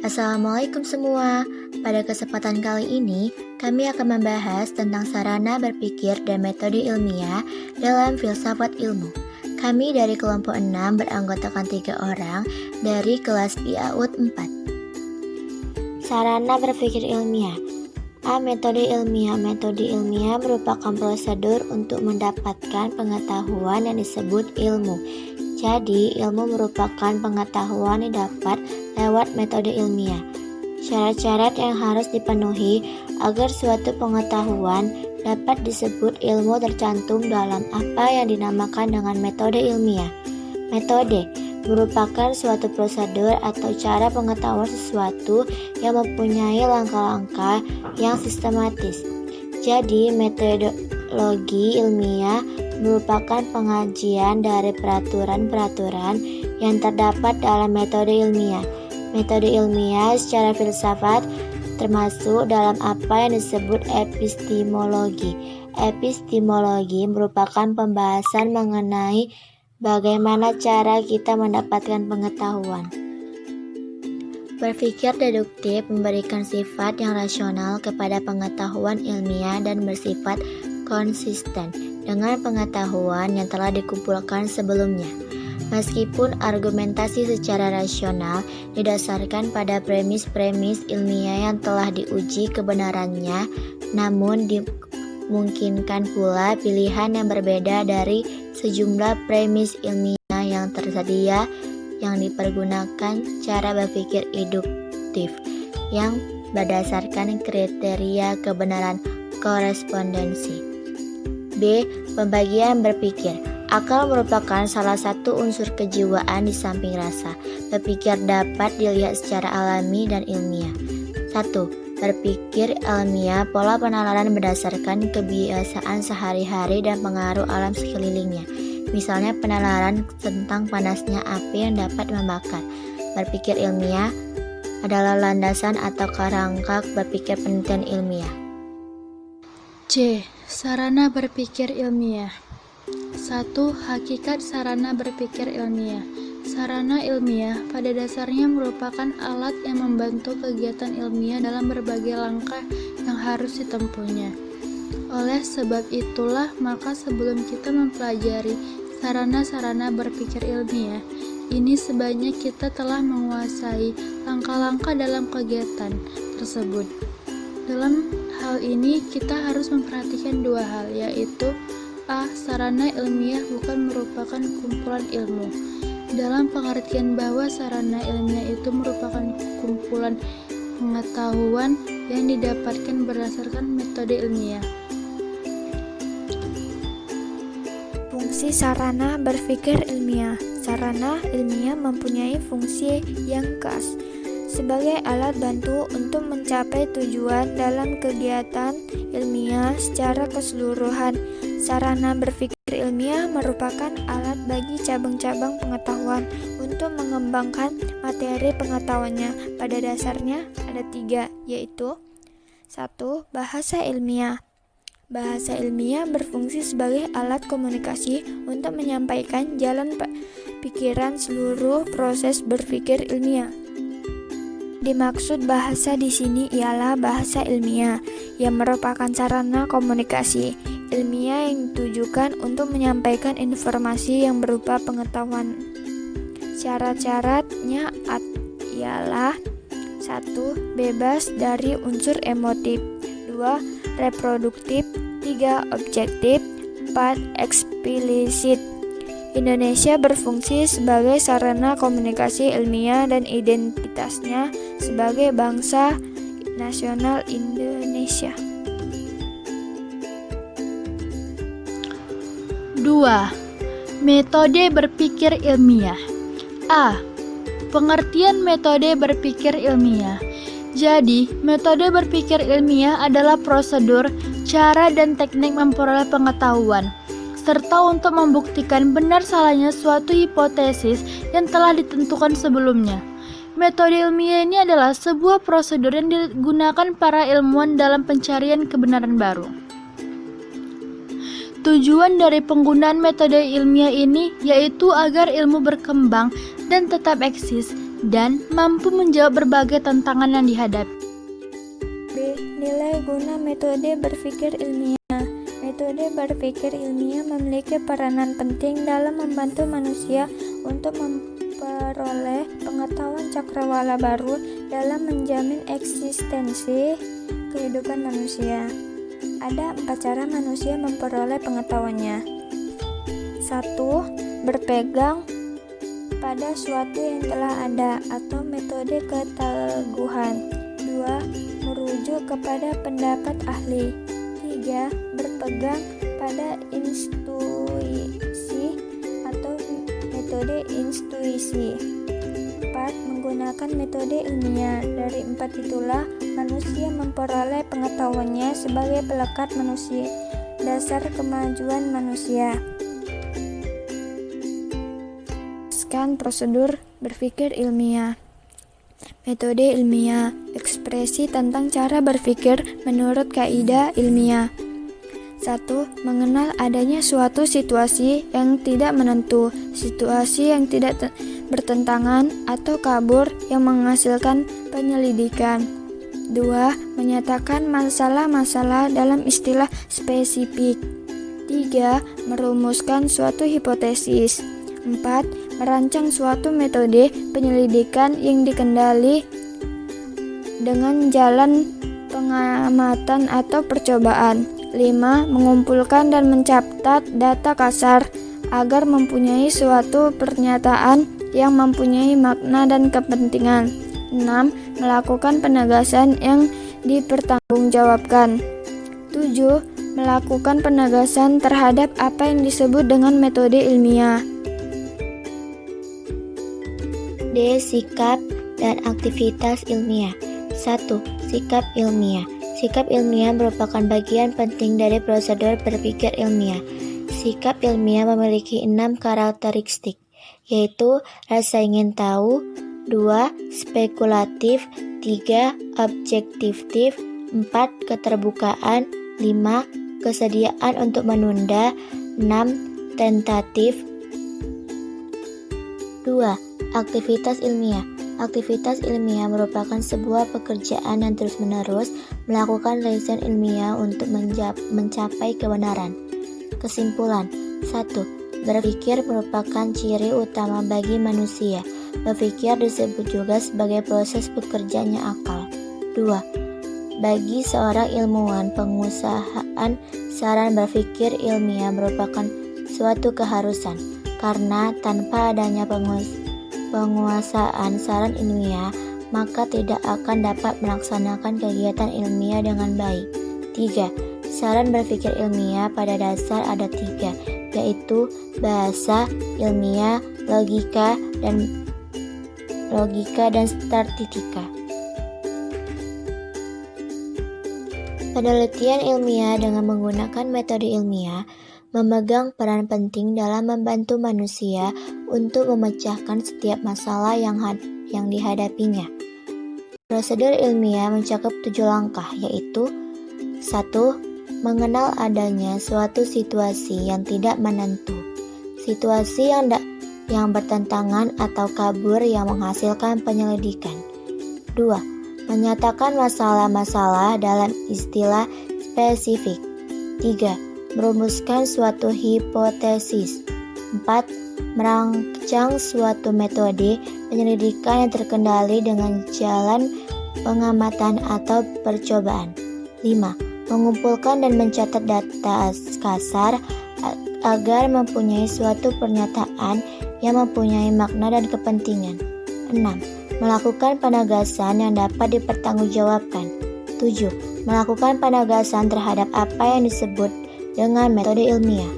Assalamualaikum semua. Pada kesempatan kali ini, kami akan membahas tentang sarana berpikir dan metode ilmiah dalam filsafat ilmu. Kami dari kelompok 6 beranggotakan 3 orang dari kelas IAUD 4. Sarana berpikir ilmiah. A. Metode ilmiah. Metode ilmiah merupakan prosedur untuk mendapatkan pengetahuan yang disebut ilmu. Jadi, ilmu merupakan pengetahuan yang dapat lewat metode ilmiah. Syarat-syarat yang harus dipenuhi agar suatu pengetahuan dapat disebut ilmu tercantum dalam apa yang dinamakan dengan metode ilmiah. Metode merupakan suatu prosedur atau cara pengetahuan sesuatu yang mempunyai langkah-langkah yang sistematis. Jadi, metodologi ilmiah merupakan pengajian dari peraturan-peraturan yang terdapat dalam metode ilmiah. Metode ilmiah secara filsafat termasuk dalam apa yang disebut epistemologi. Epistemologi merupakan pembahasan mengenai bagaimana cara kita mendapatkan pengetahuan. Berpikir deduktif memberikan sifat yang rasional kepada pengetahuan ilmiah dan bersifat konsisten dengan pengetahuan yang telah dikumpulkan sebelumnya. Meskipun argumentasi secara rasional didasarkan pada premis-premis ilmiah yang telah diuji kebenarannya, namun dimungkinkan pula pilihan yang berbeda dari sejumlah premis ilmiah yang tersedia yang dipergunakan cara berpikir induktif yang berdasarkan kriteria kebenaran korespondensi. B. Pembagian berpikir. Akal merupakan salah satu unsur kejiwaan di samping rasa. Berpikir dapat dilihat secara alami dan ilmiah. 1. Berpikir ilmiah, pola penalaran berdasarkan kebiasaan sehari-hari dan pengaruh alam sekelilingnya. Misalnya penalaran tentang panasnya api yang dapat membakar. Berpikir ilmiah adalah landasan atau kerangka berpikir penelitian ilmiah. C. Sarana berpikir ilmiah. 1. Hakikat sarana berpikir ilmiah. Sarana ilmiah pada dasarnya merupakan alat yang membantu kegiatan ilmiah dalam berbagai langkah yang harus ditempuhnya. Oleh sebab itulah, maka sebelum kita mempelajari sarana-sarana berpikir ilmiah ini, sebaiknya kita telah menguasai langkah-langkah dalam kegiatan tersebut. Dalam hal ini, kita harus memperhatikan dua hal, yaitu A. Sarana ilmiah bukan merupakan kumpulan ilmu, dalam pengertian bahwa sarana ilmiah itu merupakan kumpulan pengetahuan yang didapatkan berdasarkan metode ilmiah. Fungsi sarana berpikir ilmiah. Sarana ilmiah mempunyai fungsi yang khas sebagai alat bantu untuk mencapai tujuan dalam kegiatan ilmiah secara keseluruhan. Sarana berpikir ilmiah merupakan alat bagi cabang-cabang pengetahuan untuk mengembangkan materi pengetahuannya. Pada dasarnya ada 3, yaitu 1. Bahasa ilmiah. Bahasa ilmiah berfungsi sebagai alat komunikasi untuk menyampaikan jalan pikiran seluruh proses berpikir ilmiah. Dimaksud bahasa di sini ialah bahasa ilmiah yang merupakan sarana komunikasi ilmiah yang ditujukan untuk menyampaikan informasi yang berupa pengetahuan. Syarat-syaratnya ialah 1. Bebas dari unsur emotif, 2. Reproduktif, 3. Objektif, 4. Eksplisit. Indonesia berfungsi sebagai sarana komunikasi ilmiah dan identitasnya sebagai bangsa nasional Indonesia. 2. Metode berpikir ilmiah. A. Pengertian metode berpikir ilmiah. Jadi, metode berpikir ilmiah adalah prosedur, cara, dan teknik memperoleh pengetahuan, serta untuk membuktikan benar salahnya suatu hipotesis yang telah ditentukan sebelumnya. Metode ilmiah ini adalah sebuah prosedur yang digunakan para ilmuwan dalam pencarian kebenaran baru. Tujuan dari penggunaan metode ilmiah ini yaitu agar ilmu berkembang dan tetap eksis dan mampu menjawab berbagai tantangan yang dihadapi. B. Nilai guna metode berpikir ilmiah. Metode berpikir ilmiah memiliki peranan penting dalam membantu manusia untuk memperoleh pengetahuan cakrawala baru dalam menjamin eksistensi kehidupan manusia. Ada 4 cara manusia memperoleh pengetahuannya. 1. Berpegang pada suatu yang telah ada atau metode keteguhan. 2. Merujuk kepada pendapat ahli. 3. Berpegang pada intuisi atau metode intuisi. 4. Menggunakan metode ilmiah. Dari 4 itulah manusia memperoleh pengetahuannya sebagai pelekat manusia, dasar kemajuan manusia. Prosedur berpikir ilmiah. Metode ilmiah, ekspresi tentang cara berpikir menurut kaidah ilmiah. 1. Mengenal adanya suatu situasi yang tidak menentu, situasi yang tidak bertentangan atau kabur yang menghasilkan penyelidikan. 2. Menyatakan masalah-masalah dalam istilah spesifik. 3. Merumuskan suatu hipotesis. 4. Merancang suatu metode penyelidikan yang dikendali dengan jalan pengamatan atau percobaan. 5. Mengumpulkan dan mencatat data kasar agar mempunyai suatu pernyataan yang mempunyai makna dan kepentingan. 6. Melakukan penegasan yang dipertanggungjawabkan. 7. Melakukan penegasan terhadap apa yang disebut dengan metode ilmiah. D. Sikap dan aktivitas ilmiah. 1. Sikap ilmiah. Sikap ilmiah merupakan bagian penting dari prosedur berpikir ilmiah. Sikap ilmiah memiliki 6 karakteristik, yaitu rasa ingin tahu, 2. Spekulatif, 3. Objektif, 4. Keterbukaan, 5. Kesediaan untuk menunda, 6. Tentatif. 2. Aktivitas ilmiah. Aktivitas ilmiah merupakan sebuah pekerjaan yang terus-menerus melakukan riset ilmiah untuk mencapai kebenaran. Kesimpulan. 1. Berpikir merupakan ciri utama bagi manusia. Berpikir disebut juga sebagai proses bekerjanya akal. 2. Bagi seorang ilmuwan pengusahaan, saran berpikir ilmiah merupakan suatu keharusan, karena tanpa adanya penguasaan saran ilmiah, maka tidak akan dapat melaksanakan kegiatan ilmiah dengan baik. 3. Saran berpikir ilmiah pada dasar ada 3, yaitu bahasa ilmiah, logika, dan statistika. Penelitian ilmiah dengan menggunakan metode ilmiah memegang peran penting dalam membantu manusia untuk memecahkan setiap masalah yang dihadapinya. Prosedur ilmiah mencakup 7 langkah, yaitu 1. Mengenal adanya suatu situasi yang tidak menentu, situasi yang bertentangan atau kabur yang menghasilkan penyelidikan. 2. Menyatakan masalah-masalah dalam istilah spesifik. 3. Merumuskan suatu hipotesis. 4. Merancang suatu metode penyelidikan yang terkendali dengan jalan pengamatan atau percobaan. 5. Mengumpulkan dan mencatat data kasar agar mempunyai suatu pernyataan yang mempunyai makna dan kepentingan. 6. Melakukan penegasan yang dapat dipertanggungjawabkan. 7. Melakukan penegasan terhadap apa yang disebut dengan metode ilmiah.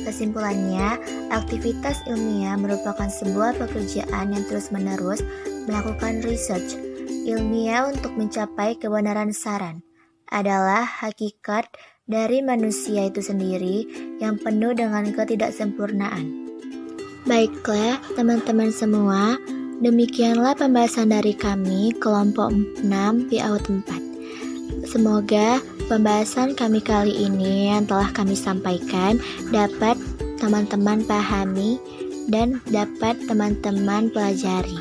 Kesimpulannya, aktivitas ilmiah merupakan sebuah pekerjaan yang terus-menerus melakukan research ilmiah untuk mencapai kebenaran saran. Adalah hakikat dari manusia itu sendiri yang penuh dengan ketidaksempurnaan. Baiklah teman-teman semua, demikianlah pembahasan dari kami kelompok 6 PIAUD 4. Semoga pembahasan kami kali ini yang telah kami sampaikan dapat teman-teman pahami dan dapat teman-teman pelajari.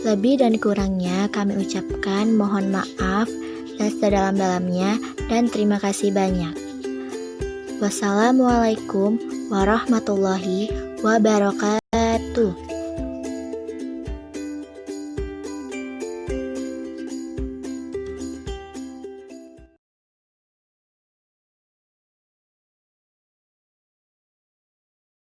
Lebih dan kurangnya kami ucapkan mohon maaf dan sedalam-dalamnya dan terima kasih banyak. Wassalamualaikum warahmatullahi wabarakatuh.